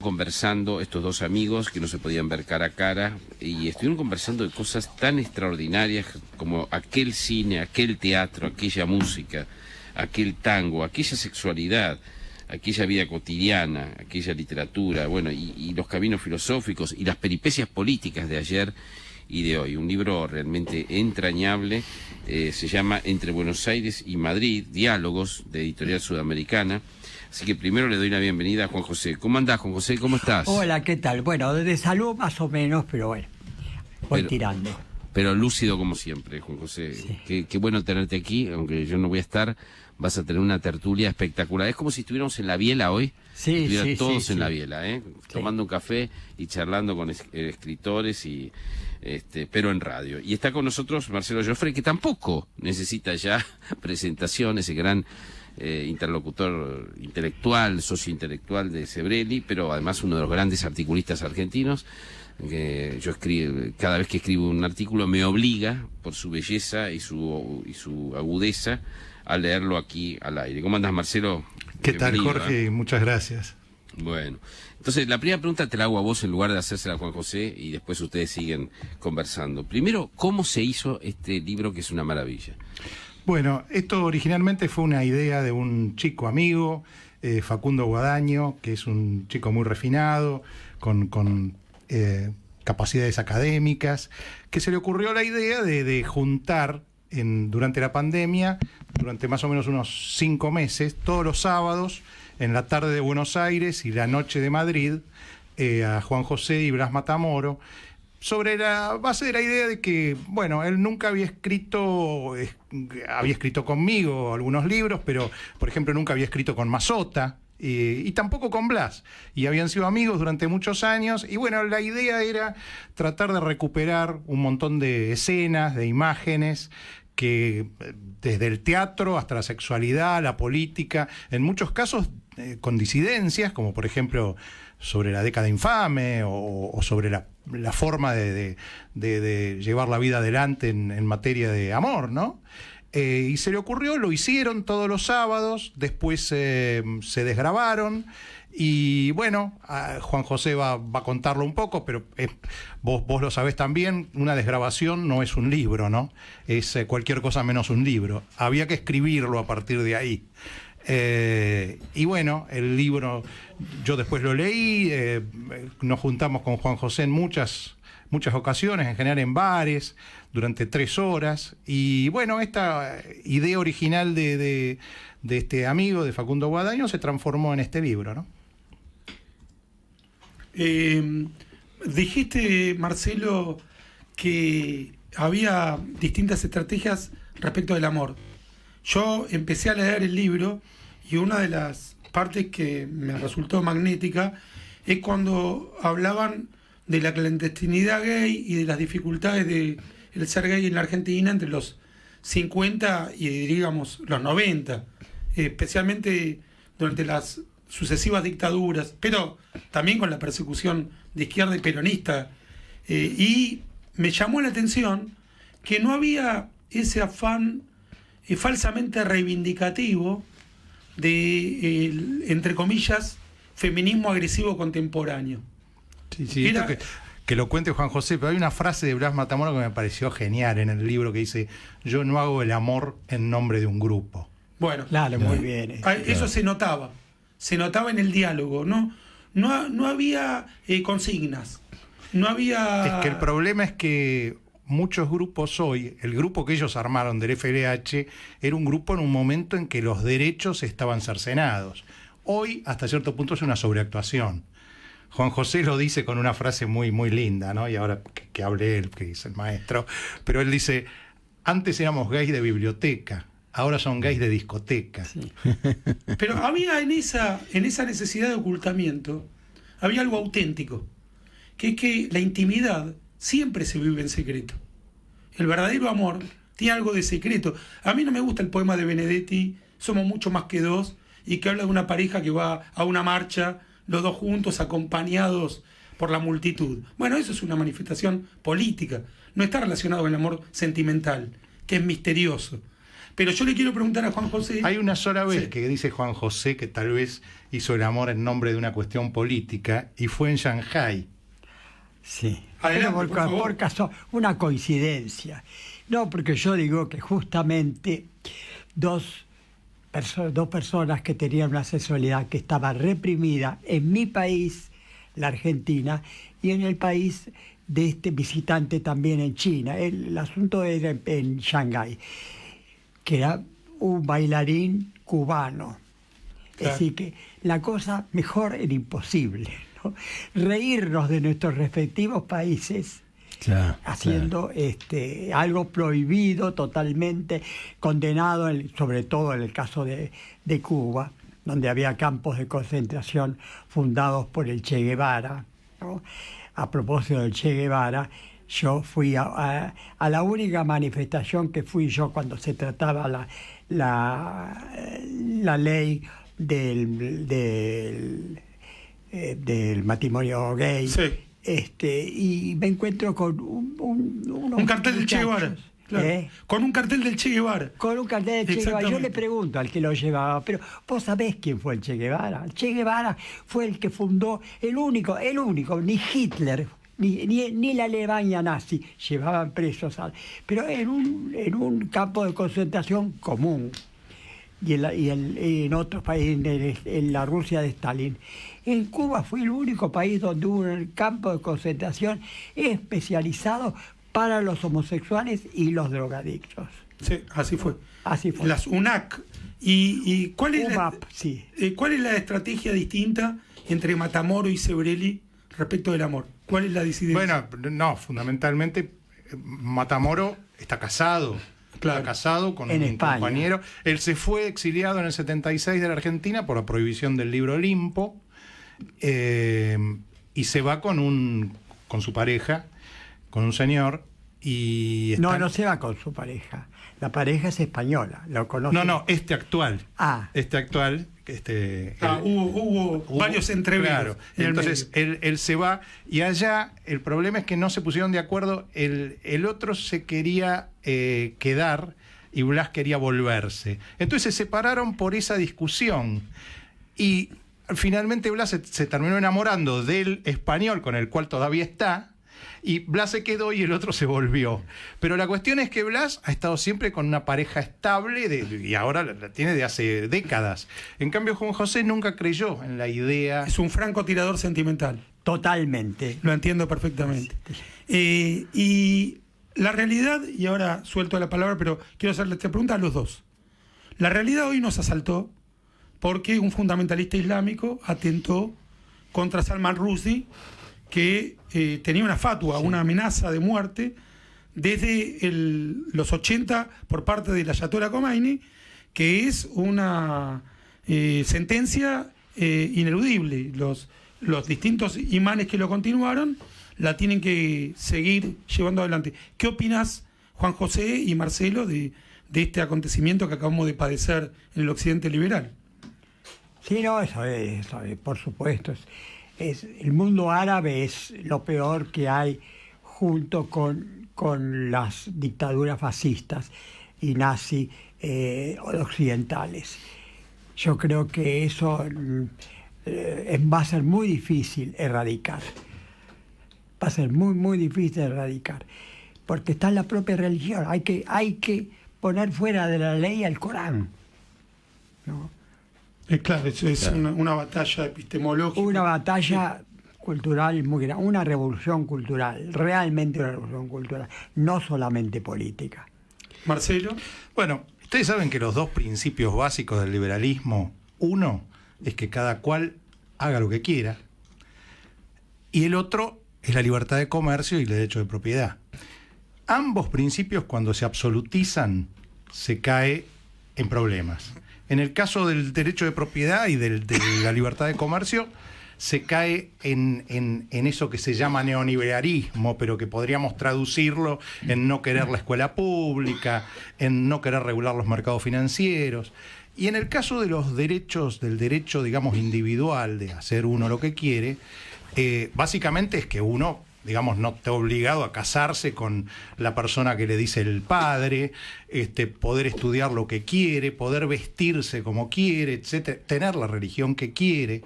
Conversando estos dos amigos que no se podían ver cara a cara y estuvieron conversando de cosas tan extraordinarias como aquel cine, aquel teatro, aquella música, aquel tango, aquella sexualidad, aquella vida cotidiana, aquella literatura, bueno, y los caminos filosóficos y las peripecias políticas de ayer y de hoy. Un libro realmente entrañable, se llama Entre Buenos Aires y Madrid, Diálogos, de Editorial Sudamericana. Así que primero le doy la bienvenida a Juan José. ¿Cómo andás, Juan José? ¿Cómo estás? Hola, ¿qué tal? Bueno, de salud más o menos, pero bueno, voy tirando. Pero lúcido como siempre, Juan José. Sí. Qué bueno tenerte aquí, aunque yo no voy a estar, vas a tener una tertulia espectacular. Es como si estuviéramos en la biela hoy. Sí, todos en la biela, tomando un café y charlando con escritores y pero en radio. Y está con nosotros Marcelo Joffre, que tampoco necesita ya presentación, ese gran interlocutor intelectual, socio intelectual de Sebrelli, pero además uno de los grandes articulistas argentinos. Yo escribo, cada vez que escribo un artículo me obliga, por su belleza y su agudeza, a leerlo aquí al aire. ¿Cómo andas, Marcelo? ¿Qué tal, Jorge? Muchas gracias. Bueno, entonces la primera pregunta te la hago a vos en lugar de hacérsela a Juan José y después ustedes siguen conversando. Primero, ¿cómo se hizo este libro que es una maravilla? Bueno, esto originalmente fue una idea de un chico amigo, Facundo Guadaño, que es un chico muy refinado, con capacidades académicas, que se le ocurrió la idea de juntar durante la pandemia, durante más o menos unos 5 meses, todos los sábados, en la tarde de Buenos Aires y la noche de Madrid, a Juan José y Blas Matamoro, sobre la base de la idea de que, bueno, él nunca había escrito conmigo algunos libros, pero, por ejemplo, nunca había escrito con Mazota, y tampoco con Blas, y habían sido amigos durante muchos años, y bueno, la idea era tratar de recuperar un montón de escenas, de imágenes, que desde el teatro hasta la sexualidad, la política, en muchos casos con disidencias, como por ejemplo sobre la década infame o sobre la forma de llevar la vida adelante en materia de amor, ¿no? Y se le ocurrió, lo hicieron todos los sábados, después se desgrabaron y bueno, Juan José va a contarlo un poco, pero vos lo sabés también, una desgrabación no es un libro, ¿no? Es cualquier cosa menos un libro. Había que escribirlo a partir de ahí. Y bueno, el libro yo después lo leí, nos juntamos con Juan José en muchas ocasiones, en general en bares, durante 3 horas, y bueno, esta idea original de este amigo, de Facundo Guadaño, se transformó en este libro, ¿no? Dijiste, Marcelo, que había distintas estrategias respecto del amor. Yo empecé a leer el libro y una de las partes que me resultó magnética es cuando hablaban de la clandestinidad gay y de las dificultades de el ser gay en la Argentina entre los 50 y, digamos, los 90, especialmente durante las sucesivas dictaduras, pero también con la persecución de izquierda y peronista. Y me llamó la atención que no había ese afán falsamente reivindicativo de, entre comillas, feminismo agresivo contemporáneo. Sí, que lo cuente Juan José, pero hay una frase de Blas Matamoro que me pareció genial en el libro que dice: yo no hago el amor en nombre de un grupo. Bueno, claro, muy bien. Eso se notaba en el diálogo, no había consignas, no había... Es que el problema es que muchos grupos hoy, el grupo que ellos armaron del FLH, era un grupo en un momento en que los derechos estaban cercenados. Hoy, hasta cierto punto, es una sobreactuación. Juan José lo dice con una frase muy, muy linda, ¿no? Y ahora que hable él, que dice el maestro, pero él dice: antes éramos gays de biblioteca, ahora son gays de discoteca. Sí. Pero había en esa necesidad de ocultamiento, había algo auténtico, que es que la intimidad siempre se vive en secreto. El verdadero amor tiene algo de secreto. A mí no me gusta el poema de Benedetti, Somos mucho más que dos, y que habla de una pareja que va a una marcha, los dos juntos, acompañados por la multitud. Bueno, eso es una manifestación política, no está relacionado con el amor sentimental, que es misterioso. Pero yo le quiero preguntar a Juan José. Hay una sola vez Sí. que dice Juan José que tal vez hizo el amor en nombre de una cuestión política y fue en Shanghái. Sí. Adelante, Pero por favor. por caso, una coincidencia. No, porque yo digo que justamente dos personas que tenían una sexualidad que estaba reprimida en mi país, la Argentina, y en el país de este visitante también en China. El asunto era en Shanghái, que era un bailarín cubano. Claro. Es decir, que la cosa mejor era imposible, ¿no? Reírnos de nuestros respectivos países haciendo algo prohibido, totalmente condenado, sobre todo en el caso de Cuba, donde había campos de concentración fundados por el Che Guevara, ¿no? A propósito del Che Guevara, yo fui a la única manifestación que fui yo cuando se trataba la ley del matrimonio gay. Sí. Y me encuentro con Un cartel del Che Guevara. Claro. Con un cartel del Che Guevara. Con un cartel del Che Guevara. Yo le Exactamente. pregunto al que lo llevaba, pero ¿vos sabés quién fue el Che Guevara? El Che Guevara fue el que fundó, el único, ni Hitler, ni la Alemania nazi llevaban presos, pero en un campo de concentración común. Y en otros países, en la Rusia de Stalin. En Cuba fue el único país donde hubo un campo de concentración especializado para los homosexuales y los drogadictos. Sí, así fue. Así fue. Las UNAC. ¿Y cuál es UMAP, sí. cuál es la estrategia distinta entre Matamoro y Sebrelli respecto del amor? ¿Cuál es la disidencia? Bueno, no, fundamentalmente Matamoro está casado. Claro. Está casado con En un España. compañero. Él se fue exiliado en el 76 de la Argentina por la prohibición del libro Olimpo, y se va con su pareja, con un señor, y No se va con su pareja. La pareja es española, lo conoce. No, este actual. Ah. Este actual. Hubo varios entreveros. Claro. en el Entonces medio. él se va y allá el problema es que no se pusieron de acuerdo. El otro se quería quedar y Blas quería volverse. Entonces se separaron por esa discusión y finalmente Blas se terminó enamorando del español con el cual todavía está. Y Blas se quedó y el otro se volvió. Pero la cuestión es que Blas ha estado siempre con una pareja estable y ahora la tiene de hace décadas. En cambio, Juan José nunca creyó en la idea. Es un francotirador sentimental. Totalmente. Lo entiendo perfectamente. Y la realidad, y ahora suelto la palabra, pero quiero hacerle esta pregunta a los dos. La realidad hoy nos asaltó porque un fundamentalista islámico atentó contra Salman Rushdie, que tenía una fatua, una amenaza de muerte desde los 80 por parte del Ayatollah Khomeini, que es una sentencia ineludible. Los distintos imanes que lo continuaron la tienen que seguir llevando adelante. ¿Qué opinas, Juan José y Marcelo, de este acontecimiento que acabamos de padecer en el occidente liberal? Sí, no, eso es, por supuesto. El mundo árabe es lo peor que hay junto con las dictaduras fascistas y nazi occidentales. Yo creo que eso va a ser muy difícil erradicar. Va a ser muy, muy difícil erradicar. Porque está en la propia religión. Hay que poner fuera de la ley al Corán, ¿no? Claro, eso es una batalla epistemológica. Una batalla cultural muy grande, una revolución cultural, realmente una revolución cultural, no solamente política. Marcelo. Bueno, ustedes saben que los dos principios básicos del liberalismo, uno es que cada cual haga lo que quiera, y el otro es la libertad de comercio y el derecho de propiedad. Ambos principios, cuando se absolutizan, se cae en problemas. En el caso del derecho de propiedad y de la libertad de comercio, se cae en eso que se llama neoliberalismo, pero que podríamos traducirlo en no querer la escuela pública, en no querer regular los mercados financieros. Y en el caso de los derechos, del derecho, digamos, individual, de hacer uno lo que quiere, básicamente es que uno digamos, no está obligado a casarse con la persona que le dice el padre, poder estudiar lo que quiere, poder vestirse como quiere, etcétera, tener la religión que quiere.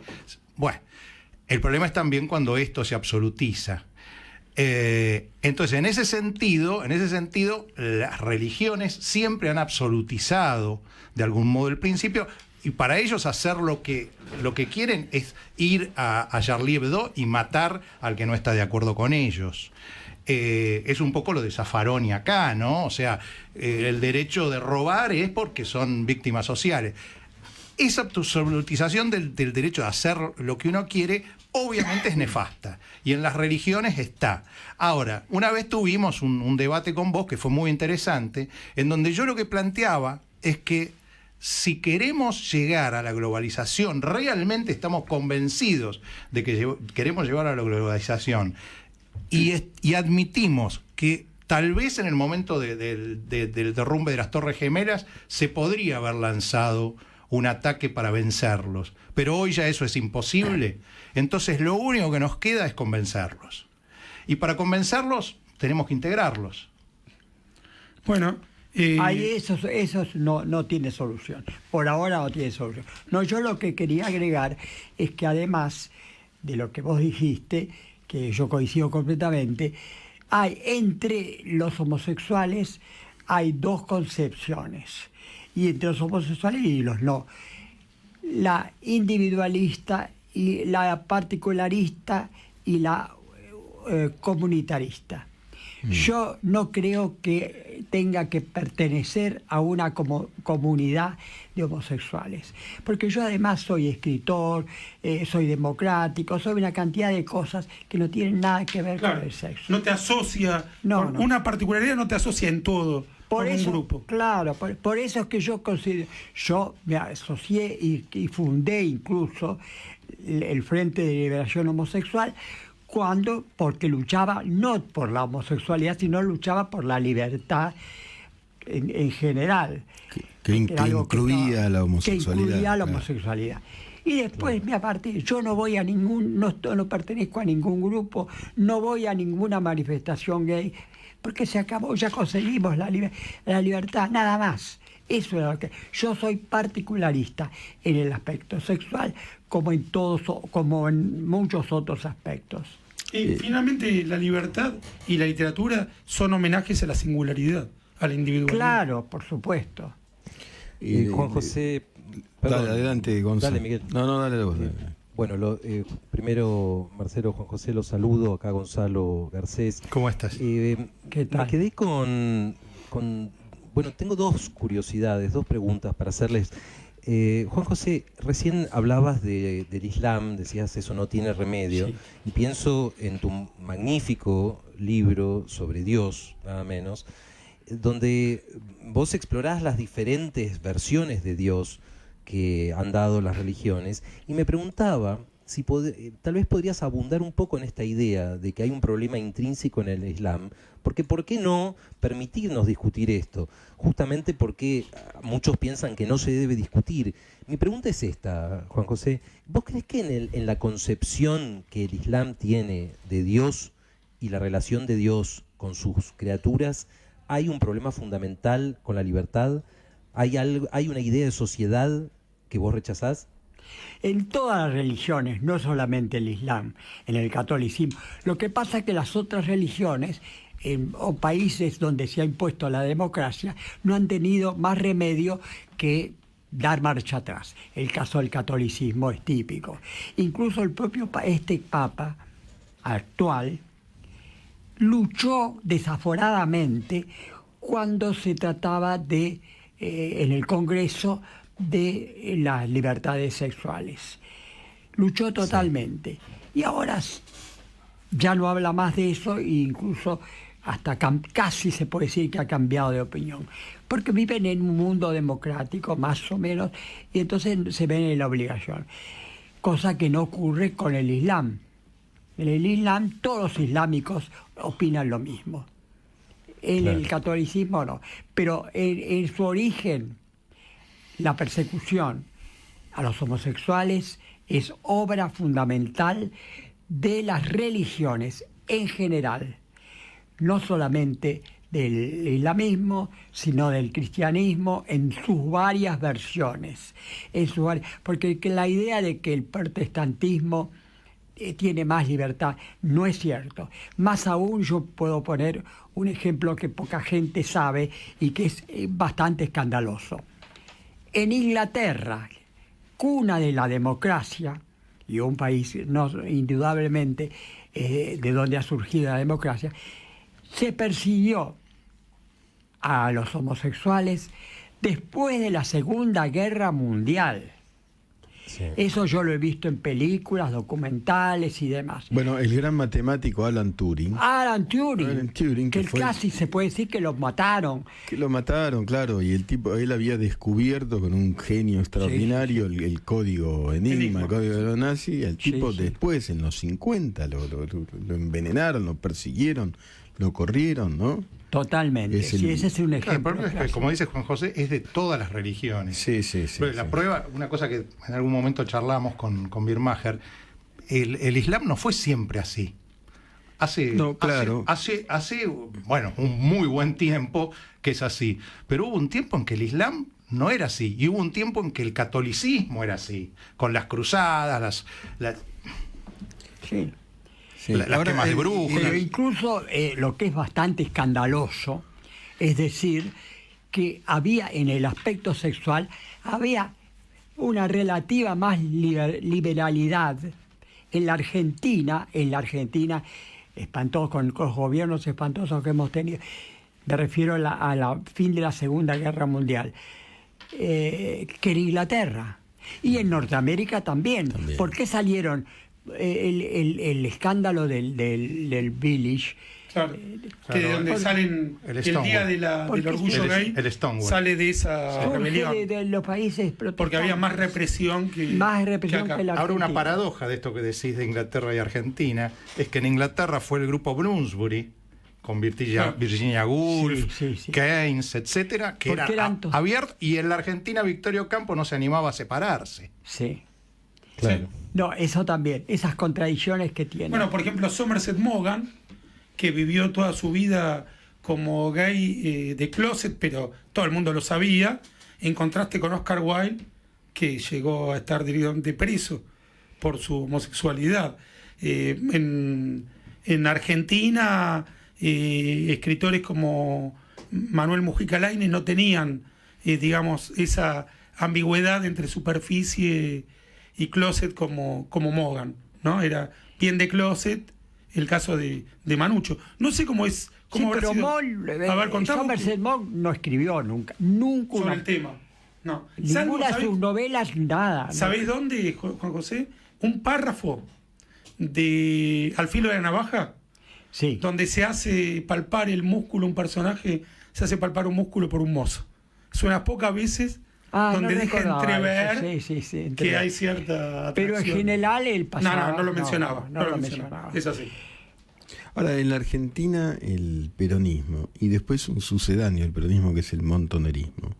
Bueno, el problema es también cuando esto se absolutiza. Entonces, en ese sentido, las religiones siempre han absolutizado de algún modo el principio, y para ellos hacer lo que quieren es ir a Charlie Hebdo y matar al que no está de acuerdo con ellos. Es un poco lo de Zaffaroni acá, ¿no? O sea, el derecho de robar es porque son víctimas sociales. Esa absolutización del derecho de hacer lo que uno quiere obviamente es nefasta, y en las religiones está. Ahora, una vez tuvimos un debate con vos que fue muy interesante, en donde yo lo que planteaba es que si queremos llegar a la globalización, realmente estamos convencidos de que queremos llegar a la globalización, y admitimos que tal vez en el momento del derrumbe de las Torres Gemelas se podría haber lanzado un ataque para vencerlos, pero hoy ya eso es imposible. Entonces lo único que nos queda es convencerlos. Y para convencerlos tenemos que integrarlos. Bueno, ahí eso no tiene solución. Por ahora no tiene solución. No, yo lo que quería agregar es que además de lo que vos dijiste, que yo coincido completamente, hay entre los homosexuales hay dos concepciones. Y entre los homosexuales y los no. La individualista y la particularista y la comunitarista. Yo no creo que tenga que pertenecer a una comunidad de homosexuales, porque yo además soy escritor, soy democrático, soy una cantidad de cosas que no tienen nada que ver con el sexo. No te asocia, una particularidad no te asocia en todo. Por eso, un grupo. Claro, por eso es que yo me asocié y fundé incluso el Frente de Liberación Homosexual, porque luchaba no por la homosexualidad, sino luchaba por la libertad en general. Que incluía la homosexualidad. Que incluía la homosexualidad. Y después, aparte, yo no voy a no pertenezco a ningún grupo, no voy a ninguna manifestación gay, porque se acabó, ya conseguimos la libertad, nada más. Eso es lo que yo soy particularista en el aspecto sexual, como en muchos otros aspectos. Finalmente, la libertad y la literatura son homenajes a la singularidad, a la individualidad. Claro, por supuesto. Juan José... Dale, adelante, Gonzalo. Dale, Miguel. No, dale vos. Bueno, primero, Marcelo, Juan José, los saludo. Acá Gonzalo Garcés. ¿Cómo estás? ¿Qué tal? Me quedé con... Bueno, tengo dos curiosidades, dos preguntas para hacerles. Juan José, recién hablabas del Islam, decías eso no tiene remedio, sí. Y pienso en tu magnífico libro sobre Dios, nada menos, donde vos explorás las diferentes versiones de Dios que han dado las religiones, y me preguntaba si tal vez podrías abundar un poco en esta idea de que hay un problema intrínseco en el Islam, porque ¿por qué no permitirnos discutir esto? Justamente porque muchos piensan que no se debe discutir. Mi pregunta es esta, Juan José, ¿vos crees que en la concepción que el Islam tiene de Dios y la relación de Dios con sus criaturas hay un problema fundamental con la libertad? ¿Hay una idea de sociedad que vos rechazás? En todas las religiones, no solamente el Islam, en el catolicismo. Lo que pasa es que las otras religiones, o países donde se ha impuesto la democracia, no han tenido más remedio que dar marcha atrás. El caso del catolicismo es típico. Incluso el propio Papa actual luchó desaforadamente cuando se trataba de, en el Congreso, de las libertades sexuales. Luchó totalmente. Sí. Y ahora ya no habla más de eso, e incluso hasta casi se puede decir que ha cambiado de opinión. Porque viven en un mundo democrático, más o menos, y entonces se ven en la obligación. Cosa que no ocurre con el Islam. En el Islam todos los islámicos opinan lo mismo. En el catolicismo no. Pero en su origen, la persecución a los homosexuales es obra fundamental de las religiones en general, no solamente del islamismo, sino del cristianismo en sus varias versiones. Porque la idea de que el protestantismo tiene más libertad no es cierto. Más aún, yo puedo poner un ejemplo que poca gente sabe y que es bastante escandaloso. En Inglaterra, cuna de la democracia, y un país no indudablemente de donde ha surgido la democracia, se persiguió a los homosexuales después de la Segunda Guerra Mundial. Sí. Eso yo lo he visto en películas, documentales y demás. Bueno, el gran matemático Alan Turing. Alan Turing, que fue, casi se puede decir que lo mataron. que lo mataron, claro, y el tipo, él había descubierto con un genio extraordinario el código Enigma, el código de los nazis. El tipo después, en los 50, lo envenenaron, lo persiguieron, lo corrieron, ¿no? Totalmente, ese es un ejemplo. Claro, el problema es que, como dice Juan José, es de todas las religiones. Sí. Pero la prueba, una cosa que en algún momento charlamos con Birmacher, el Islam no fue siempre así. Hace un muy buen tiempo que es así. Pero hubo un tiempo en que el Islam no era así. Y hubo un tiempo en que el catolicismo era así. Con las cruzadas, las quemas de brujas. Pero incluso lo que es bastante escandaloso, es decir, que había en el aspecto sexual, había una relativa más liberalidad en la Argentina, espantoso, con los gobiernos espantosos que hemos tenido. Me refiero a la fin de la Segunda Guerra Mundial, que en Inglaterra. Y en Norteamérica también. ¿Por qué salieron el escándalo del Village? Claro, que de donde salen el día del orgullo gay, sale de esa rebelión. De los países protestantes. Porque había más represión que la Ahora, una paradoja de esto que decís de Inglaterra y Argentina es que en Inglaterra fue el grupo Bloomsbury con Virginia Woolf, Keynes, etcétera, que era abierto, y en la Argentina Victorio Campo no se animaba a separarse. Sí. Claro. No, eso también, esas contradicciones que tiene. Bueno, por ejemplo, Somerset Maugham, que vivió toda su vida como gay de closet, pero todo el mundo lo sabía, en contraste con Oscar Wilde, que llegó a estar directamente preso por su homosexualidad. En Argentina, escritores como Manuel Mujica Lainez no tenían, esa ambigüedad entre superficie y closet como Maugham, ¿no? Era bien de closet. El caso de Manucho. No sé cómo es. Pero Somerset Maugham no escribió nunca sobre el tema. No. Ninguna de sus novelas, nada. ¿Sabéis dónde, Juan José? Un párrafo de Al filo de la navaja, donde se hace palpar el músculo, un personaje, se hace palpar un músculo por un mozo. Suena pocas veces. Donde deja entrever que hay cierta atracción. Pero en general el pasado... No lo mencionaba. No lo mencionaba. Es así. Ahora, en la Argentina el peronismo, y después un sucedáneo del peronismo que es el montonerismo,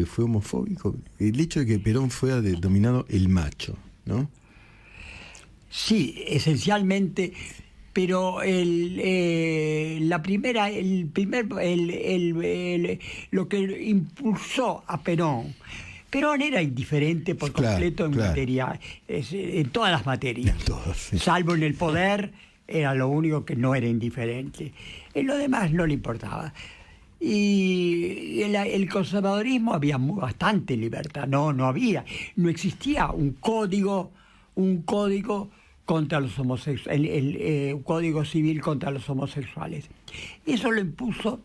fue homofóbico. El hecho de que Perón fuera denominado el macho, ¿no? Sí, esencialmente... Pero lo que impulsó a Perón era indiferente por completo en todas las materias, salvo en el poder, era lo único que no era indiferente. En lo demás no le importaba. Y el conservadorismo había bastante libertad, no existía un código contra los homosexuales, el Código Civil contra los homosexuales. Eso lo impuso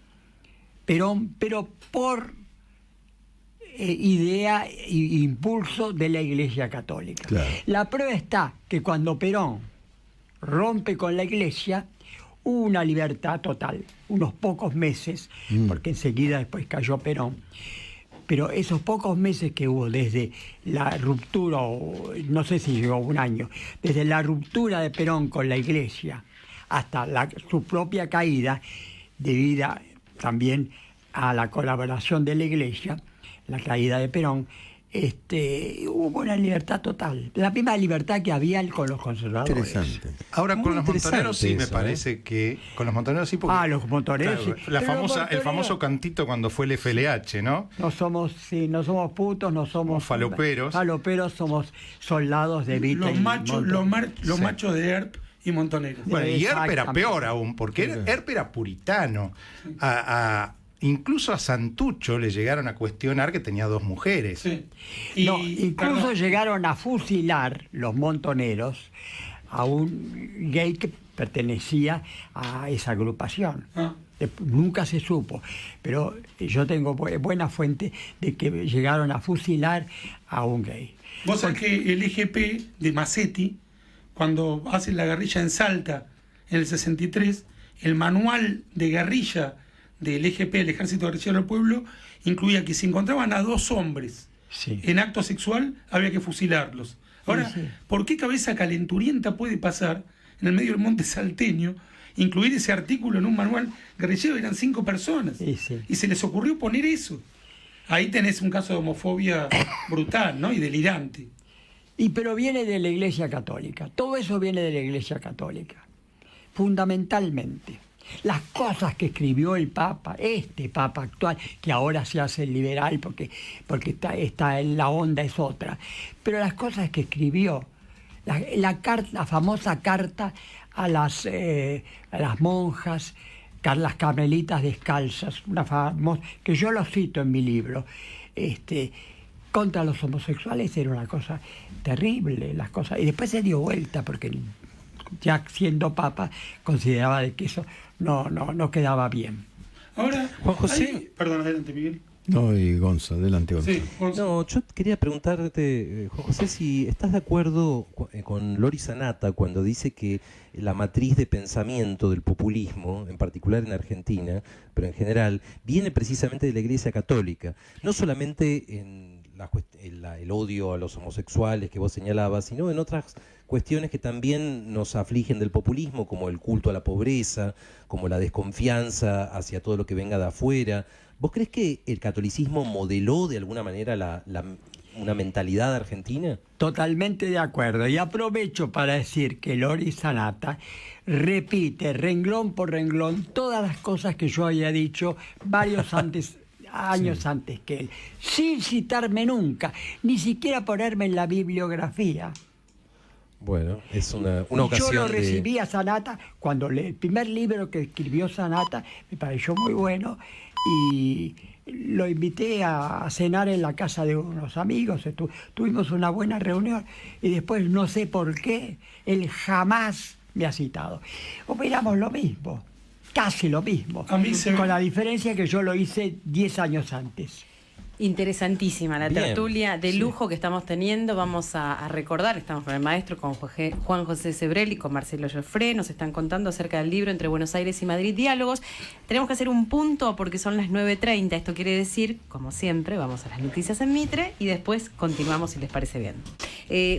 Perón, pero por idea e impulso de la Iglesia Católica. Claro. La prueba está que cuando Perón rompe con la Iglesia, hubo una libertad total, unos pocos meses, porque enseguida después cayó Perón. Pero esos pocos meses que hubo desde la ruptura, no sé si llegó un año, desde la ruptura de Perón con la Iglesia hasta su propia caída, debida también a la colaboración de la Iglesia, la caída de Perón, hubo una libertad total. La misma libertad que había con los conservadores. Interesante. Ahora Muy con los montoneros sí interesante me eso, parece que... Con los montoneros sí porque... Los montoneros, claro, sí. la Pero famosa, los el montoneros- famoso cantito cuando fue el FLH, ¿no? No somos putos, no somos Faloperos. Faloperos, somos soldados de Vita. Los y machos, Montoneros. los machos de ERP y Montoneros. Bueno, y Earp era Exactamente. peor aún, porque Earp era puritano. Incluso a Santucho le llegaron a cuestionar que tenía 2 mujeres. Sí. No, incluso perdón, llegaron a fusilar los montoneros a un gay que pertenecía a esa agrupación. Ah. Nunca se supo, pero yo tengo buena fuente de que llegaron a fusilar a un gay. Vos sabés que el EGP de Massetti, cuando hace la guerrilla en Salta en el 63, el manual de guerrilla del EGP, el Ejército Guerrillero del Pueblo, incluía que si encontraban a 2 hombres Sí. en acto sexual, había que fusilarlos. Ahora, Sí. ¿por qué cabeza calenturienta puede pasar en el medio del monte salteño, incluir ese artículo en un manual guerrillero? Eran 5 personas. Sí, sí. Y se les ocurrió poner eso. Ahí tenés un caso de homofobia brutal, ¿no? Y delirante. Pero viene de la Iglesia Católica. Todo eso viene de la Iglesia Católica. Fundamentalmente. Las cosas que escribió el Papa, este Papa actual, que ahora se hace liberal porque está en la onda es otra, pero las cosas que escribió, la famosa carta a las monjas, las carmelitas descalzas, que yo lo cito en mi libro, contra los homosexuales era una cosa terrible, las cosas, y después se dio vuelta porque ya siendo papa consideraba de que eso no quedaba bien. Ahora, Juan José. Perdón, adelante, Miguel. No, y Gonza, adelante, Gonza. Sí, Gonza. No, yo quería preguntarte, Juan José, si estás de acuerdo con Lori Sanata cuando dice que la matriz de pensamiento del populismo, en particular en Argentina, pero en general, viene precisamente de la Iglesia Católica. No solamente en el odio a los homosexuales que vos señalabas, sino en otras cuestiones que también nos afligen del populismo, como el culto a la pobreza, como la desconfianza hacia todo lo que venga de afuera. ¿Vos crees que el catolicismo modeló de alguna manera una mentalidad argentina? Totalmente de acuerdo. Y aprovecho para decir que Lori Sanata repite renglón por renglón todas las cosas que yo había dicho varios años antes que él, sin citarme nunca, ni siquiera ponerme en la bibliografía. Bueno, es una Y ocasión yo lo de... recibí a Sanata cuando el primer libro que escribió Sanata me pareció muy bueno y lo invité a cenar en la casa de unos amigos. Tuvimos una buena reunión y después no sé por qué él jamás me ha citado. Opinamos lo mismo, casi lo mismo, A mí se- con la diferencia que yo lo hice 10 años antes. Interesantísima la Bien, tertulia de sí. lujo que estamos teniendo. Vamos a recordar, estamos con el maestro, con Juan José Sebrelli, con Marcelo Joffre, nos están contando acerca del libro Entre Buenos Aires y Madrid, Diálogos. Tenemos que hacer un punto porque son las 9:30, esto quiere decir, como siempre, vamos a las noticias en Mitre y después continuamos si les parece bien.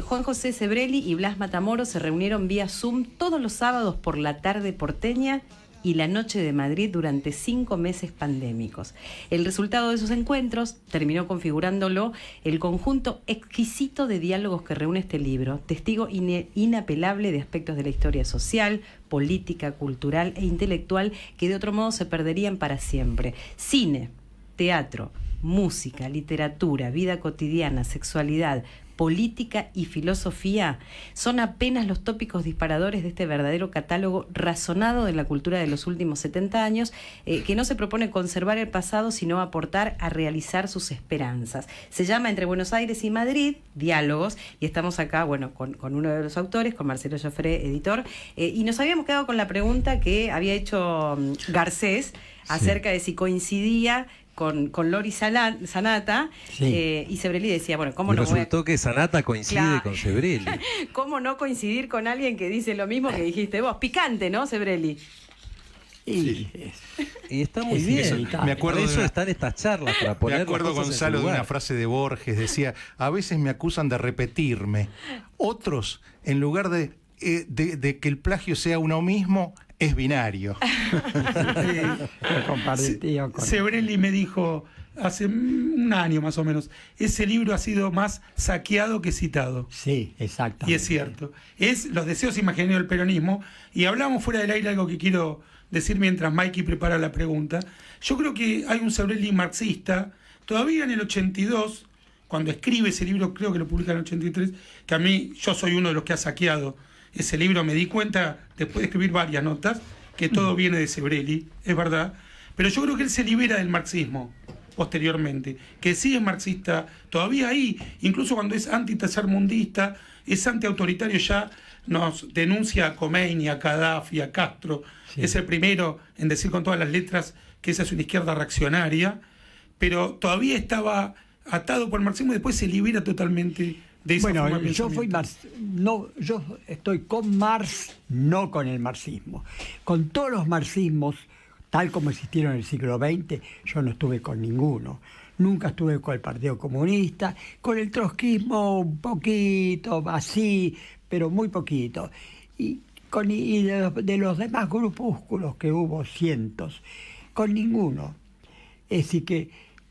Juan José Sebrelli y Blas Matamoros se reunieron vía Zoom todos los sábados por la tarde porteña y la noche de Madrid durante 5 meses pandémicos. El resultado de esos encuentros terminó configurándolo el conjunto exquisito de diálogos que reúne este libro, testigo inapelable de aspectos de la historia social, política, cultural e intelectual que de otro modo se perderían para siempre. Cine, teatro, música, literatura, vida cotidiana, sexualidad, política y filosofía son apenas los tópicos disparadores de este verdadero catálogo razonado de la cultura de los últimos 70 años, que no se propone conservar el pasado, sino aportar a realizar sus esperanzas. Se llama Entre Buenos Aires y Madrid, Diálogos, y estamos acá, bueno, con uno de los autores, con Marcelo Joffre, editor, y nos habíamos quedado con la pregunta que había hecho Garcés acerca de si coincidía con Lori Sanata, Sí. y Sebrelli decía, bueno, ¿cómo Y no voy a- resultó que Sanata coincide Claro. con Sebrelli. ¿Cómo no coincidir con alguien que dice lo mismo que dijiste vos? Picante, ¿no, Sebrelli? Y Y está muy Es bien. inevitable. Me acuerdo Por de eso una- están estas charlas, para Me poner acuerdo, las cosas en su Gonzalo, de lugar. una frase de Borges, decía, a veces me acusan de repetirme. Otros, en lugar de que el plagio sea uno mismo, es binario. lo compartí con... Sebrelli me dijo, hace un año más o menos, ese libro ha sido más saqueado que citado. Sí, exactamente. Y es cierto. Es Los deseos imaginarios del peronismo. Y hablamos fuera del aire, algo que quiero decir mientras Mikey prepara la pregunta. Yo creo que hay un Sebrelli marxista, todavía en el 82, cuando escribe ese libro, creo que lo publica en el 83, que a mí, yo soy uno de los que ha saqueado ese libro, me di cuenta, después de escribir varias notas, que todo viene de Sebrelli, es verdad. Pero yo creo que él se libera del marxismo posteriormente, que sí es marxista, todavía ahí, incluso cuando es antitercermundista, es antiautoritario, ya nos denuncia a Khomeini, a Gaddafi, a Castro, Sí. es el primero en decir con todas las letras que esa es una izquierda reaccionaria, pero todavía estaba atado por el marxismo y después se libera totalmente de esa Bueno, forma de yo estoy con Marx, no con el marxismo. Con todos los marxismos, tal como existieron en el siglo XX, yo no estuve con ninguno. Nunca estuve con el Partido Comunista, con el trotskismo un poquito, así, pero muy poquito. Y de los demás grupúsculos, que hubo cientos, con ninguno. Es decir, que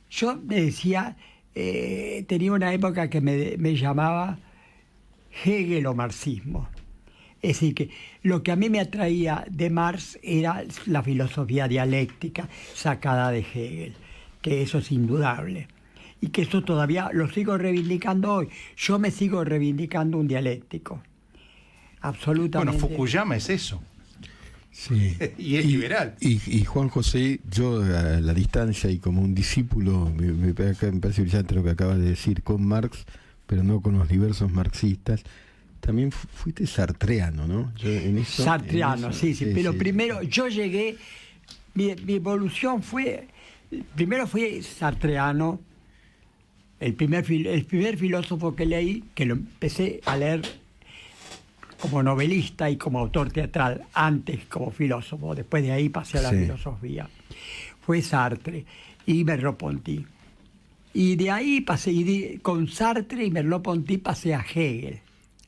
yo me decía, tenía una época que me llamaba Hegel o marxismo. Es decir, que lo que a mí me atraía de Marx era la filosofía dialéctica sacada de Hegel, que eso es indudable. Y que eso todavía lo sigo reivindicando hoy. Yo me sigo reivindicando un dialéctico. Absolutamente. Bueno, Fukuyama es eso. Sí. Y es liberal. Y Juan José, yo a la distancia y como un discípulo, me parece brillante lo que acabas de decir, con Marx, pero no con los diversos marxistas. También fuiste sartreano, ¿no? Sartreano, sí. Pero sí. primero yo llegué, mi evolución fue, primero fui sartreano, el primer filósofo que leí, que lo empecé a leer como novelista y como autor teatral, antes como filósofo, después de ahí pasé a la filosofía, fue Sartre y Merleau-Ponty. Y de ahí pasé, con Sartre y Merleau-Ponty pasé a Hegel.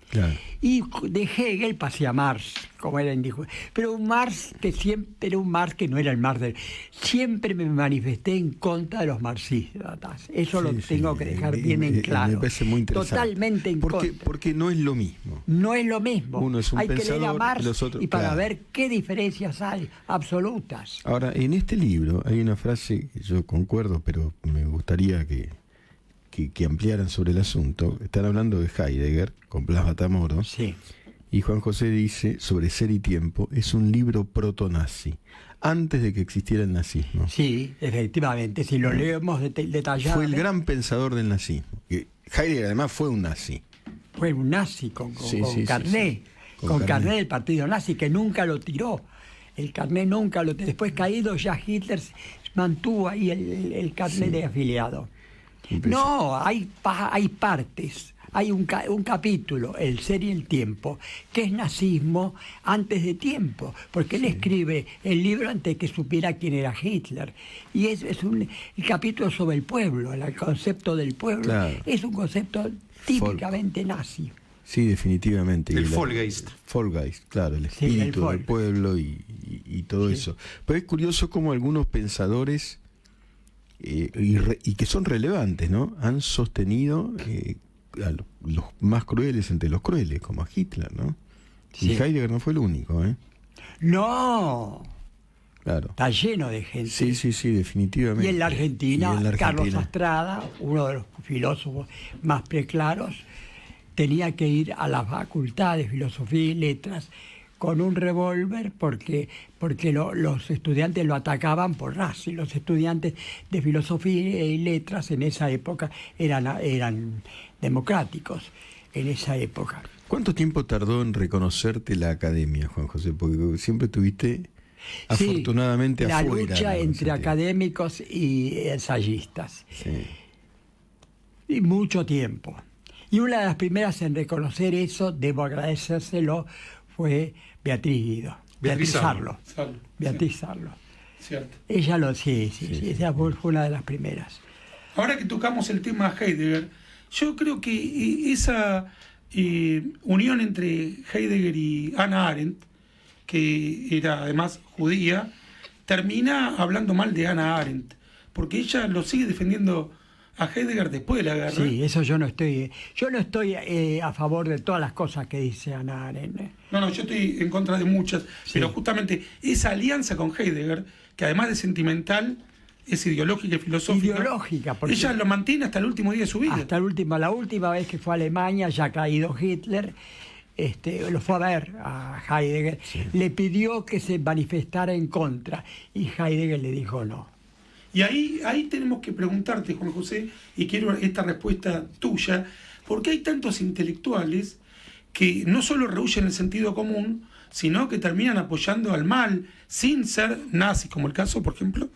Claro. Y de Hegel pasé a Marx, como él dijo. Pero un Marx que siempre era un Marx que no era el Marx del... Siempre me manifesté en contra de los marxistas. Eso lo tengo que dejar bien en claro. Me parece muy interesante. Totalmente en contra. Porque no es lo mismo. No es lo mismo. Uno es un hay que pensador, leer a Marx los otros, y para claro. ver qué diferencias hay absolutas. Ahora, en este libro hay una frase que yo concuerdo, pero me gustaría que ampliaran sobre el asunto. Están hablando de Heidegger con Blas Matamoros. Sí. Y Juan José dice sobre Ser y Tiempo, es un libro proto-nazi, antes de que existiera el nazismo. Sí, efectivamente, si lo leemos detalladamente. Fue el gran pensador del nazismo. Que Heidegger además fue un nazi. Fue un nazi con carné. Sí. Con carné del partido nazi, que nunca lo tiró. El carné nunca lo tiró. Después caído ya Hitler mantuvo ahí el carné de afiliado. No, hay partes. Hay un capítulo, El Ser y el Tiempo, que es nazismo antes de tiempo, porque él escribe el libro antes de que supiera quién era Hitler. Y es el capítulo sobre el pueblo, el concepto del pueblo. Claro. Es un concepto típicamente nazi. Sí, definitivamente. El Vollgeist. Vollgeist, claro, el espíritu del pueblo y todo eso. Pero es curioso cómo algunos pensadores, y que son relevantes, ¿no?, han sostenido a los más crueles entre los crueles, como a Hitler, ¿no? Sí. Y Heidegger no fue el único, ¿eh? No. Claro. Está lleno de gente. Sí, definitivamente. Y en la Argentina, Carlos Astrada, uno de los filósofos más preclaros, tenía que ir a la facultad de Filosofía y Letras con un revólver porque los estudiantes lo atacaban por nazi. Los estudiantes de Filosofía y Letras en esa época eran democráticos en esa época. ¿Cuánto tiempo tardó en reconocerte la academia, Juan José? Porque siempre estuviste afortunadamente la afuera. La lucha entre académicos y ensayistas. Sí. Y mucho tiempo. Y una de las primeras en reconocer eso, debo agradecérselo, fue Beatriz Guido. Beatriz Sarlo. Cierto. Ella esa fue una de las primeras. Ahora que tocamos el tema Heidegger, yo creo que esa unión entre Heidegger y Hannah Arendt, que era además judía, termina hablando mal de Hannah Arendt, porque ella lo sigue defendiendo a Heidegger después de la guerra. Sí, eso yo no estoy a favor de todas las cosas que dice Hannah Arendt. No, yo estoy en contra de muchas, pero justamente esa alianza con Heidegger, que además de sentimental, es ideológica y filosófica. Ideológica, porque ella lo mantiene hasta el último día de su vida. Hasta la última vez que fue a Alemania, ya caído Hitler, lo fue a ver a Heidegger, le pidió que se manifestara en contra, y Heidegger le dijo no. Y ahí tenemos que preguntarte, Juan José, y quiero esta respuesta tuya, ¿por qué hay tantos intelectuales que no solo rehúyen el sentido común, sino que terminan apoyando al mal, sin ser nazis, como el caso, por ejemplo,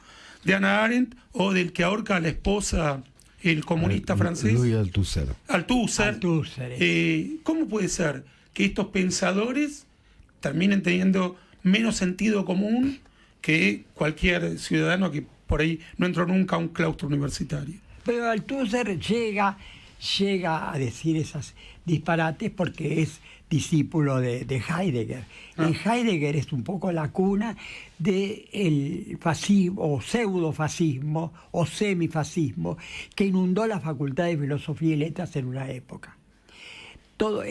de Hannah Arendt, o del que ahorca a la esposa, el comunista francés? Louis Althusser. Althusser. ¿Cómo puede ser que estos pensadores terminen teniendo menos sentido común que cualquier ciudadano que por ahí no entró nunca a un claustro universitario? Pero Althusser llega a decir esas disparates porque es discípulo de Heidegger. Y Heidegger es un poco la cuna del fascismo, o pseudofascismo, o semifascismo, que inundó la Facultad de Filosofía y Letras en una época. Todo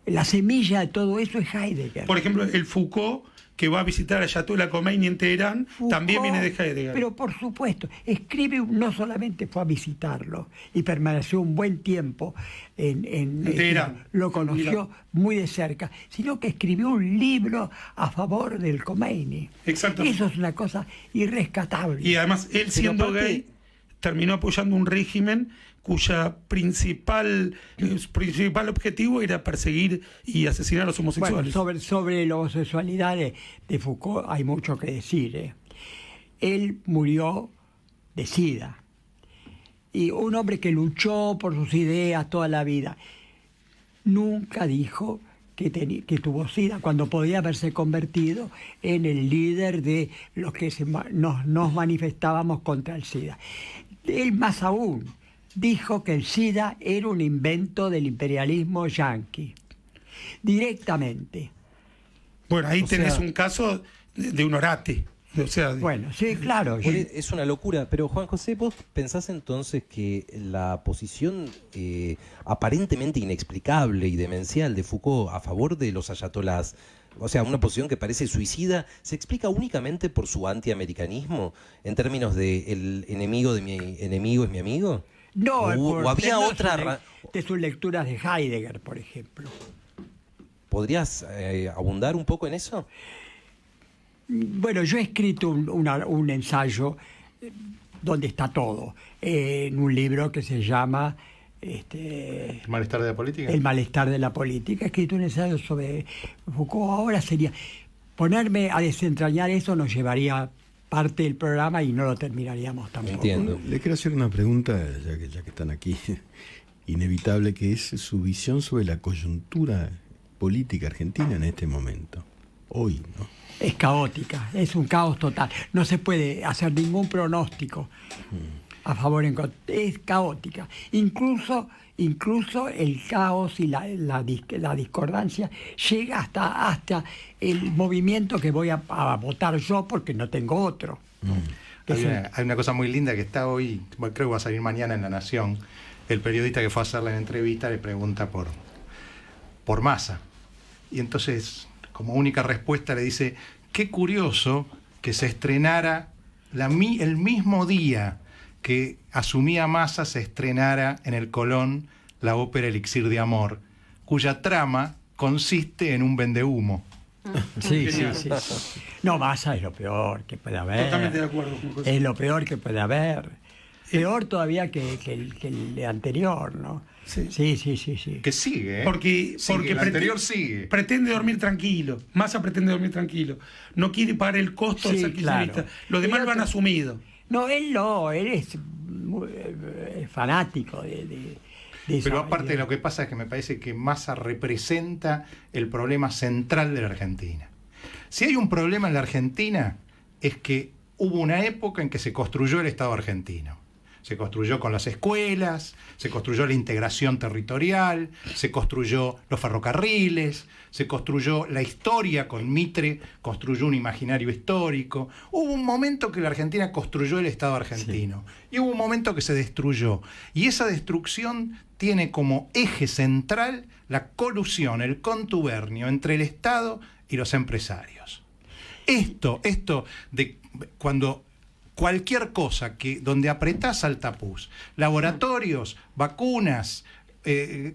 la semilla de todo eso es Heidegger. Por ejemplo, el Foucault, que va a visitar a Ayatollah Khomeini en Teherán, Foucault, también viene de Heidegger. Pero por supuesto, no solamente fue a visitarlo y permaneció un buen tiempo en Teherán. Lo conoció muy de cerca, sino que escribió un libro a favor del Khomeini. Exactamente. Eso es una cosa irrescatable. Y además, él siendo gay, terminó apoyando un régimen cuya principal objetivo era perseguir y asesinar a los homosexuales. Bueno, sobre la homosexualidad de Foucault hay mucho que decir. Él murió de SIDA. Y un hombre que luchó por sus ideas toda la vida, nunca dijo que tuvo SIDA, cuando podía haberse convertido en el líder de los que nos manifestábamos contra el SIDA. Él más aún dijo que el SIDA era un invento del imperialismo yanqui, directamente. Bueno, ahí tenés un caso de un orate. Bueno, sí, claro. Es una locura, pero Juan José, ¿vos pensás entonces que la posición aparentemente inexplicable y demencial de Foucault a favor de los ayatolás, o sea, una posición que parece suicida, se explica únicamente por su antiamericanismo en términos de el enemigo de mi enemigo es mi amigo? No, ¿O había otra de sus lecturas de Heidegger, por ejemplo. ¿Podrías abundar un poco en eso? Bueno, yo he escrito un ensayo donde está todo, en un libro que se llama ¿El malestar de la política? El malestar de la política. He escrito un ensayo sobre Foucault. Ahora ponerme a desentrañar eso nos llevaría parte del programa y no lo terminaríamos tampoco. Entiendo. Le quiero hacer una pregunta, ya que están aquí, inevitable, que es su visión sobre la coyuntura política argentina en este momento, hoy, ¿no? Es caótica, es un caos total. No se puede hacer ningún pronóstico a favor o en contra. Es caótica. Incluso el caos y la discordancia llega hasta el movimiento que voy a votar yo porque no tengo otro. Hay una cosa muy linda que está hoy, creo que va a salir mañana en La Nación. El periodista que fue a hacerle la entrevista le pregunta por Massa. Y entonces, como única respuesta, le dice: qué curioso que se estrenara el mismo día que asumía Massa, se estrenara en el Colón la ópera Elixir de Amor, cuya trama consiste en un vendehumo. Sí. No, Massa es lo peor que puede haber. Totalmente de acuerdo con José. Es lo peor que puede haber. Peor todavía que el anterior, ¿no? Sí. Que sigue, ¿eh? Porque el anterior sigue. Pretende dormir tranquilo. Massa pretende dormir tranquilo. No quiere pagar el costo del kirchnerista. Claro. Los demás lo han asumido. No, él es fanático de eso. Pero aparte, lo que pasa es que me parece que Massa representa el problema central de la Argentina. Si hay un problema en la Argentina, es que hubo una época en que se construyó el Estado argentino. se construyó con las escuelas, se construyó la integración territorial, se construyó los ferrocarriles, se construyó la historia con Mitre, construyó un imaginario histórico. Hubo un momento que la Argentina construyó el Estado argentino, y hubo un momento que se destruyó. Y esa destrucción tiene como eje central la colusión, el contubernio entre el Estado y los empresarios. Esto de cuando cualquier cosa donde apretás salta pus, laboratorios, vacunas,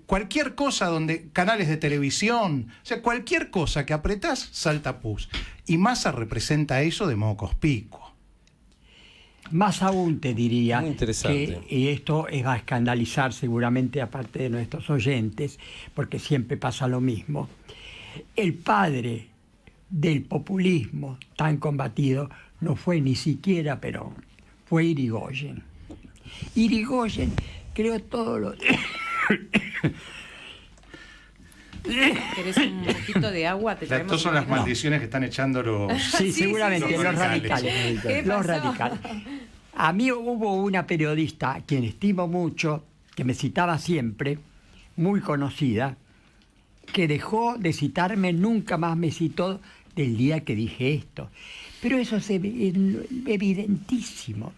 cualquier cosa donde canales de televisión, o sea, cualquier cosa que apretás salta pus. Y Massa representa eso de modo conspicuo. Más aún te diría Muy interesante. que, y esto va a escandalizar seguramente a parte de nuestros oyentes, porque siempre pasa lo mismo, el padre del populismo tan combatido no fue ni siquiera Perón, fue Irigoyen. Irigoyen creó todo lo... ¿Querés un poquito de agua? Te traemos Estas son un las poquito. maldiciones que están echando los... Sí, seguramente, sí, los radicales. radicales. ¿Qué Los pasó? radicales. A mí hubo una periodista, a quien estimo mucho, que me citaba siempre, muy conocida, que dejó de citarme, nunca más me citó del día que dije esto. Pero eso es evidentísimo.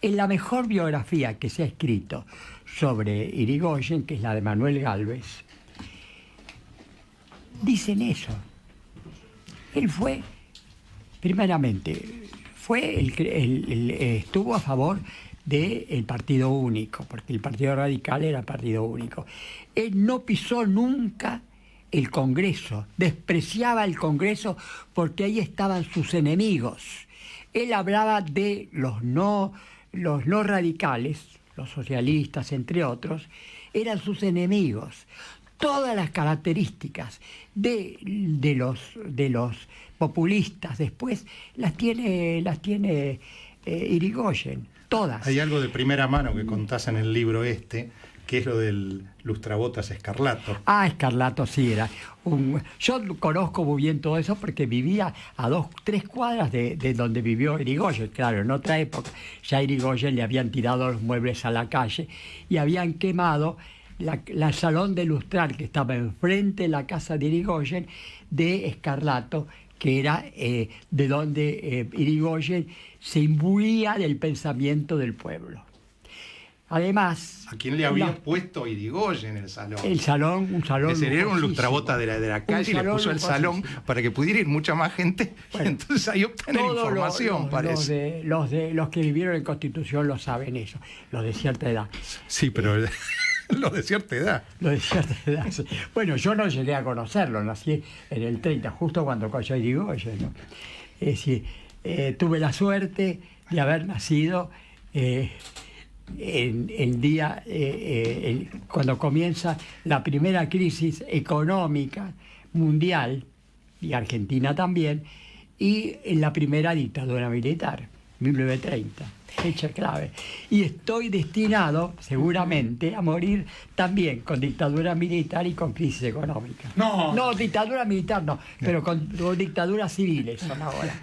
En la mejor biografía que se ha escrito sobre Irigoyen, que es la de Manuel Gálvez, dicen eso. Él fue, primeramente, estuvo a favor del partido único, porque el Partido Radical era partido único. Él no pisó nunca el Congreso, despreciaba el Congreso porque ahí estaban sus enemigos. Él hablaba de los no radicales, los socialistas, entre otros, eran sus enemigos. Todas las características de los populistas después las tiene Irigoyen, todas. Hay algo de primera mano que contás en el libro que es lo del lustrabotas Escarlato. Ah, Escarlato sí era. Yo conozco muy bien todo eso porque vivía a 2-3 cuadras de donde vivió Irigoyen. Claro, en otra época ya a Irigoyen le habían tirado los muebles a la calle y habían quemado la salón de lustrar que estaba enfrente de la casa de Irigoyen, de Escarlato, que era de donde Irigoyen se imbuía del pensamiento del pueblo. Además... ¿A quién le había puesto Irigoyen el salón? Un salón Ese era un lujosísimo. lustrabota de la calle y le salón puso el salón lujosísimo. para que pudiera ir mucha más gente. Bueno, y entonces ahí obtener información, parece. Los que vivieron en Constitución lo saben eso, los de cierta edad. Sí, pero lo de cierta edad. Los de cierta edad. Sí. Bueno, yo no llegué a conocerlo, nací en el 30, justo cuando cayó Irigoyen, ¿no? Es decir, tuve la suerte de haber nacido en el día, cuando comienza la primera crisis económica mundial, y Argentina también, y en la primera dictadura militar, 1930, fecha clave. Y estoy destinado, seguramente, a morir también con dictadura militar y con crisis económica. No, dictadura militar no, pero con dictaduras civiles son ahora.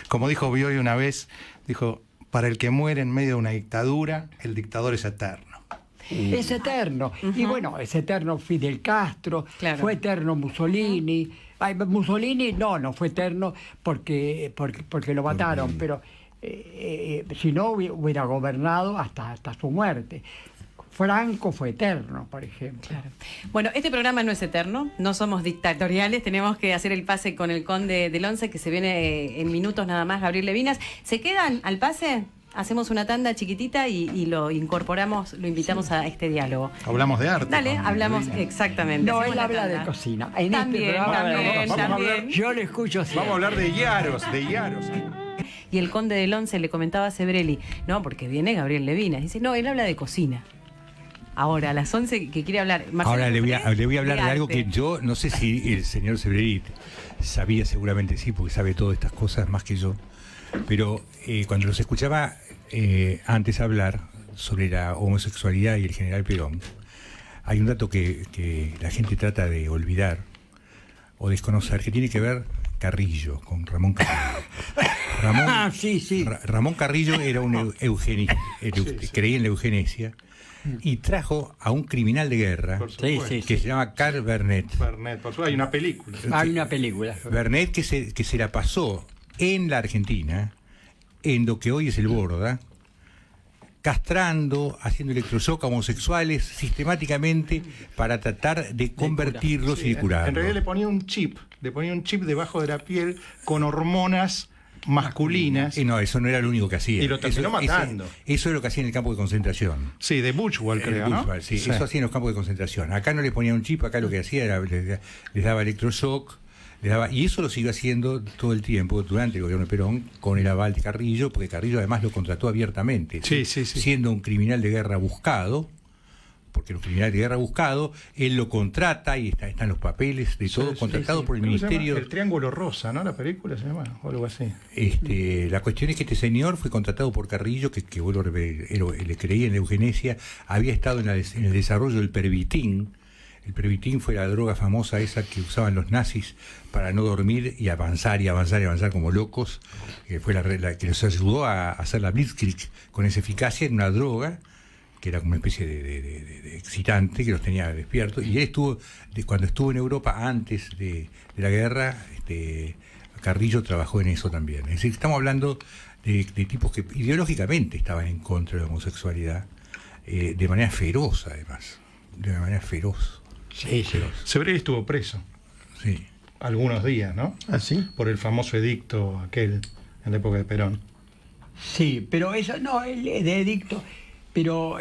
Como dijo Bioy una vez, dijo, para el que muere en medio de una dictadura, el dictador es eterno. Es eterno. Y bueno, es eterno Fidel Castro, Claro. fue eterno Mussolini. Ay, Mussolini no fue eterno porque lo mataron, pero si no hubiera gobernado hasta su muerte. Franco fue eterno, por ejemplo. Claro. Bueno, este programa no es eterno, no somos dictatoriales, tenemos que hacer el pase con el Conde del Once, que se viene en minutos nada más, Gabriel Levinas. ¿Se quedan al pase? Hacemos una tanda chiquitita y lo incorporamos, lo invitamos a este diálogo. Hablamos de arte. Dale, con hablamos Levinas. exactamente. No, hacemos él la habla tanda. de cocina. En También, este programa habla de también, cocina. también. Yo le escucho siempre. Vamos a hablar de Yaros, de Yaros. Y el Conde del Once le comentaba a Sebrelli, no, porque viene Gabriel Levinas. Dice, no, él habla de cocina. Ahora, a las 11 que quiere hablar. Marcelo Ahora le voy a hablar de algo arte. que yo no sé si el señor Sebrelli sabía, seguramente sí, porque sabe todas estas cosas más que yo. Pero cuando los escuchaba antes hablar sobre la homosexualidad y el general Perón, hay un dato que la gente trata de olvidar o desconocer, que tiene que ver Carrillo, con Ramón Carrillo. Ah, sí. Ramón Carrillo era un eugenista, creía en la eugenesia, y trajo a un criminal de guerra Sí. que se llama Carl Bernet. Bernet, por supuesto, hay una película. Hay una película. Bernet que se la pasó en la Argentina, en lo que hoy es el Borda, castrando, haciendo electroshock a homosexuales sistemáticamente para tratar de convertirlos y de curarlos. En realidad le ponía un chip debajo de la piel con hormonas masculinas. Y no, eso no era lo único que hacía. Y lo terminó matando. Eso es lo que hacía en el campo de concentración. Sí, de Buchwald, creo, ¿no? Buchwald, sí, eso hacía en los campos de concentración. Acá no le ponía un chip, acá lo que hacía era les daba electroshock, y eso lo siguió haciendo todo el tiempo durante el gobierno de Perón con el aval de Carrillo, porque Carrillo además lo contrató abiertamente. Sí. Siendo un criminal de guerra buscado, porque los criminales de guerra buscado, él lo contrata y están los papeles de todo, contratado por el ministerio. El Triángulo Rosa, ¿no? La película se llama, o algo así. La cuestión es que este señor fue contratado por Carrillo, que vuelvo a repetir, le creía en la eugenesia, había estado en el desarrollo del Pervitin. El Pervitin fue la droga famosa esa que usaban los nazis para no dormir y avanzar como locos, que fue la que les ayudó a hacer la Blitzkrieg con esa eficacia. En una droga que era como una especie de excitante que los tenía despiertos, y él cuando estuvo en Europa antes de la guerra, Carrillo trabajó en eso también. Es decir, estamos hablando de tipos que ideológicamente estaban en contra de la homosexualidad, de manera feroz además, Sí. Sebrelli estuvo preso Sí. algunos días, ¿no? ¿Ah, sí? Por el famoso edicto aquel en la época de Perón. Sí, pero eso no, el de edicto, pero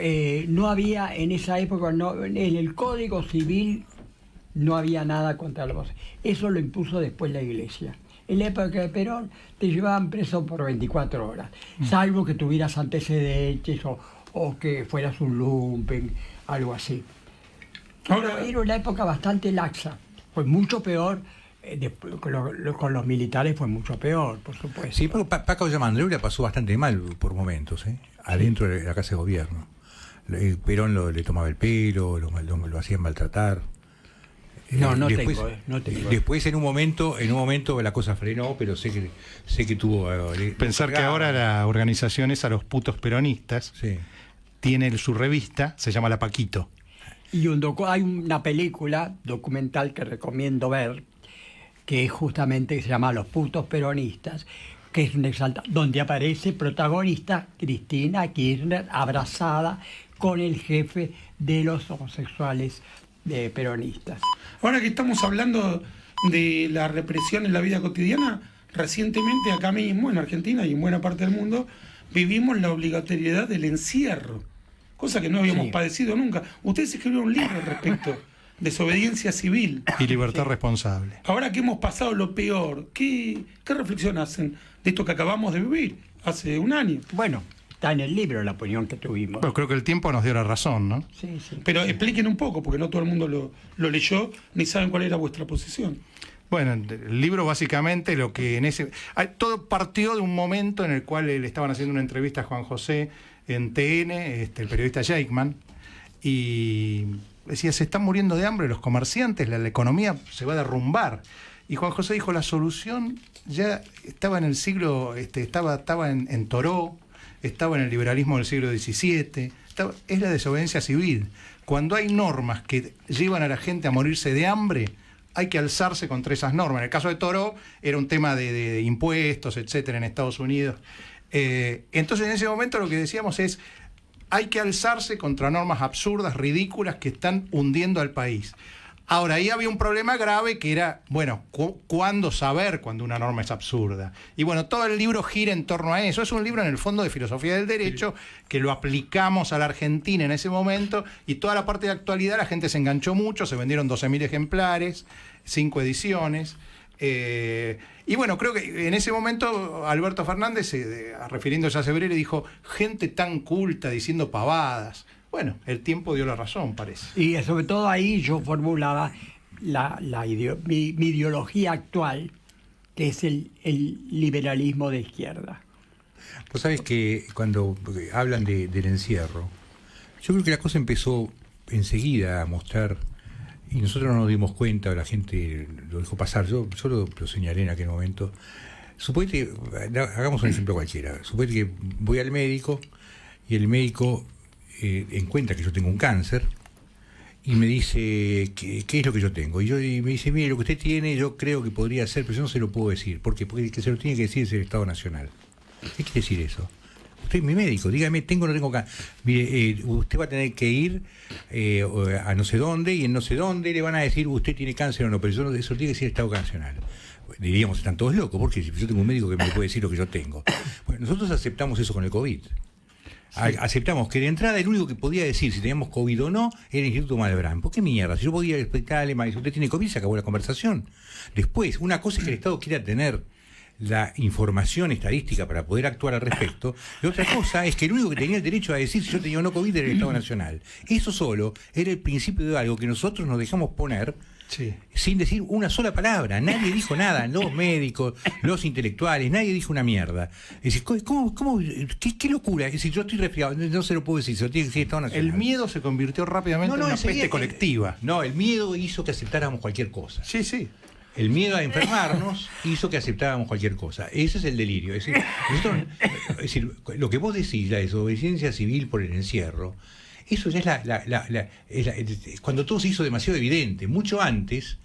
no había en esa época, en el Código Civil no había nada contra la homosexualidad. Eso lo impuso después la Iglesia. En la época de Perón te llevaban preso por 24 horas, salvo que tuvieras antecedentes o que fueras un lumpen, algo así. Ahora, era una época bastante laxa, fue mucho peor. Con los militares fue mucho peor, por supuesto. Sí, pero Paco Yamandreu la pasó bastante mal por momentos, adentro de la Casa de Gobierno. Perón le tomaba el pelo, lo hacían maltratar. No tengo. Después en un momento la cosa frenó, pero sé que tuvo... Pensar que ahora la organización esa, los putos peronistas, tiene su revista, se llama La Paquito. Y hay una película documental que recomiendo ver, que justamente se llama Los putos peronistas, que es donde aparece protagonista Cristina Kirchner abrazada con el jefe de los homosexuales peronistas. Ahora que estamos hablando de la represión en la vida cotidiana, recientemente acá mismo en Argentina y en buena parte del mundo vivimos la obligatoriedad del encierro, cosa que no habíamos padecido nunca. Ustedes escribieron un libro al respecto, Desobediencia Civil y Libertad Responsable. Ahora que hemos pasado lo peor, ¿qué reflexión hacen de esto que acabamos de vivir hace un año? Bueno, está en el libro la opinión que tuvimos. Bueno, creo que el tiempo nos dio la razón, ¿no? Sí. Pero expliquen un poco, porque no todo el mundo lo leyó, ni saben cuál era vuestra posición. Bueno, el libro básicamente todo partió de un momento en el cual le estaban haciendo una entrevista a Juan José en TN, el periodista Jakeman, y decía, se están muriendo de hambre los comerciantes, la economía se va a derrumbar. Y Juan José dijo, la solución ya estaba en el siglo, estaba en Thoreau, estaba en el liberalismo del siglo XVII, es la desobediencia civil. Cuando hay normas que llevan a la gente a morirse de hambre, hay que alzarse contra esas normas. En el caso de Thoreau era un tema de impuestos, etcétera, en Estados Unidos. Entonces en ese momento lo que decíamos es, hay que alzarse contra normas absurdas, ridículas, que están hundiendo al país. Ahora, ahí había un problema grave que era, bueno, ¿cuándo saber cuando una norma es absurda? Y bueno, todo el libro gira en torno a eso. Es un libro en el fondo de filosofía del derecho que lo aplicamos a la Argentina en ese momento, y toda la parte de actualidad la gente se enganchó mucho, se vendieron 12.000 ejemplares, 5 ediciones. Y bueno, creo que en ese momento Alberto Fernández, refiriéndose a Sebrelli, dijo, gente tan culta diciendo pavadas. Bueno, el tiempo dio la razón, parece. Y sobre todo ahí yo formulaba mi ideología actual, que es el liberalismo de izquierda. Vos sabés que cuando hablan del encierro, yo creo que la cosa empezó enseguida a mostrar, y nosotros no nos dimos cuenta, la gente lo dejó pasar, yo lo señalé en aquel momento, Suponete, hagamos un ejemplo cualquiera. Suponete que voy al médico y el médico encuentra que yo tengo un cáncer y me dice qué es lo que yo tengo. Y me dice, mire, lo que usted tiene yo creo que podría ser, pero yo no se lo puedo decir. ¿Por qué? Porque el que se lo tiene que decir es el Estado Nacional. ¿Qué quiere decir eso? Usted es mi médico, dígame, tengo o no tengo cáncer. Mire, usted va a tener que ir a no sé dónde, y en no sé dónde le van a decir usted tiene cáncer o no, pero eso lo tiene que decir el Estado Nacional. Diríamos, están todos locos, porque si yo tengo un médico que me puede decir lo que yo tengo. Bueno, nosotros aceptamos eso con el COVID. Sí. Aceptamos que de entrada el único que podía decir si teníamos COVID o no era el Instituto Malbrán. ¿Por qué mierda? Si yo podía explicarle, si usted tiene COVID, se acabó la conversación. Después, una cosa es que el Estado quiera tener la información estadística para poder actuar al respecto, y otra cosa es que el único que tenía el derecho a decir si yo tenía o no COVID era el Estado Nacional. Eso solo era el principio de algo que nosotros nos dejamos poner sin decir una sola palabra. Nadie dijo nada, los médicos, los intelectuales, nadie dijo una mierda. Es decir, qué locura? Es decir, yo estoy resfriado, no se lo puedo decir, se lo tiene que decir el Estado Nacional. El miedo se convirtió rápidamente en una peste colectiva. No, el miedo hizo que aceptáramos cualquier cosa. Sí, sí. El miedo a enfermarnos hizo que aceptáramos cualquier cosa. Ese es el delirio. Es decir, lo que vos decís, la desobediencia civil por el encierro, eso ya es cuando todo se hizo demasiado evidente. Mucho antes,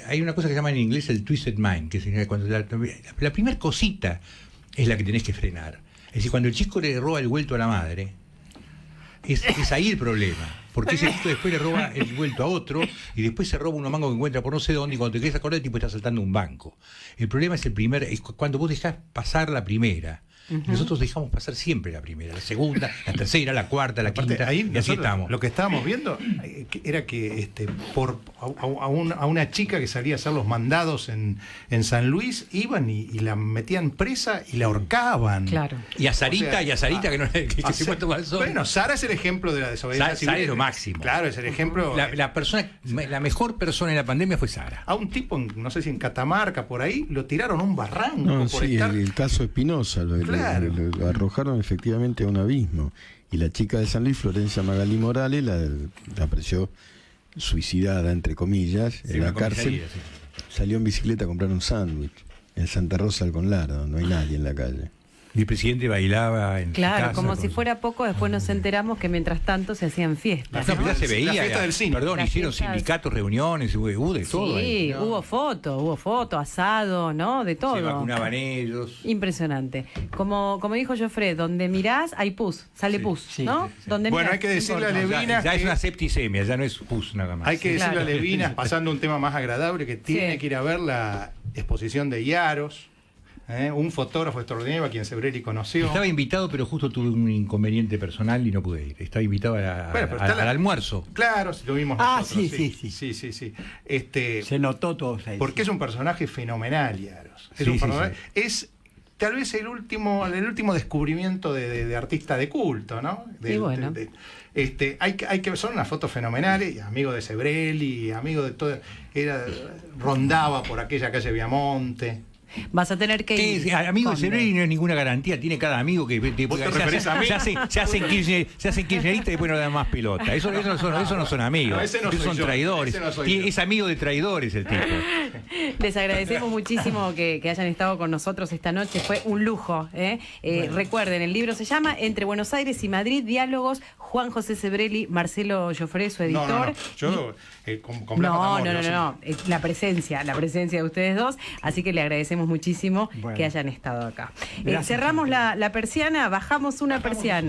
hay una cosa que se llama en inglés el twisted mind, que es cuando la primera cosita es la que tenés que frenar. Es decir, cuando el chico le roba el vuelto a la madre, es ahí el problema. Porque ese chico después le roba el vuelto a otro y después se roba unos mangos que encuentra por no sé dónde, y cuando te quedas acordar el tipo está saltando un banco. El problema es es cuando vos dejás pasar la primera. Nosotros dejamos pasar siempre la primera, la segunda, la tercera, la cuarta, la quinta, ahí y así estamos. Lo que estábamos viendo era que a una chica que salía a hacer los mandados en San Luis, iban y la metían presa y la ahorcaban. Claro. Y a Sarita, que se puede tomar el sol. Bueno, Sara es el ejemplo de la desobediencia civil. Sara es lo máximo. Claro, es el ejemplo. La mejor persona en la pandemia fue Sara. A un tipo, no sé si en Catamarca, por ahí, lo tiraron a un barranco. El caso Espinosa, lo arrojaron efectivamente a un abismo. Y la chica de San Luis, Florencia Magalí Morales, la apareció suicidada, entre comillas, en la cárcel. Salió en bicicleta a comprar un sándwich en Santa Rosa del Conlardo, no hay nadie en la calle. Y el presidente bailaba en Claro, su casa, como si fuera poco, después nos enteramos que mientras tanto se hacían fiestas. No, ya se veía. La fiesta del cine. Perdón, hicieron sindicatos, reuniones, hubo de todo. Sí, hubo foto, asado, ¿no? De todo. Se vacunaban ellos. Impresionante. Como dijo Joffre, donde mirás hay pus, sale pus, ¿no? Sí. Donde Bueno, mirás, hay que decirle a Levinas Ya es que una septicemia, ya no es pus nada más. hay que decirle Claro. a Levinas, pasando un tema más agradable, que tiene que ir a ver la exposición de Yaros. Un fotógrafo extraordinario a quien Sebrelli conoció. Estaba invitado, pero justo tuve un inconveniente personal y no pude ir. Estaba invitado al almuerzo. Claro, lo vimos nosotros. Sí. Se notó todo ahí. Porque es un personaje fenomenal, Yaros. Es tal vez el último descubrimiento de artista de culto, ¿no? Bueno. Hay que son unas fotos fenomenales, amigo de Sebrelli, amigo de todo, rondaba por aquella calle Viamonte. Vas a tener que ir. Amigo de Sebrelli no es ninguna garantía, tiene cada amigo que se hacen kirchneristas y después no le dan más pelota. Eso no son amigos, no, ese no esos son yo, traidores. ese no soy yo. Es amigo de traidores el tipo. Les agradecemos muchísimo que hayan estado con nosotros esta noche, fue un lujo. Bueno. Recuerden, el libro se llama Entre Buenos Aires y Madrid, diálogos, Juan José Sebrelli, Marcelo Joffre, su editor. Yo con Blas No, la presencia de ustedes dos, así que le agradecemos muchísimo que hayan estado acá. Cerramos la persiana, bajamos una persiana.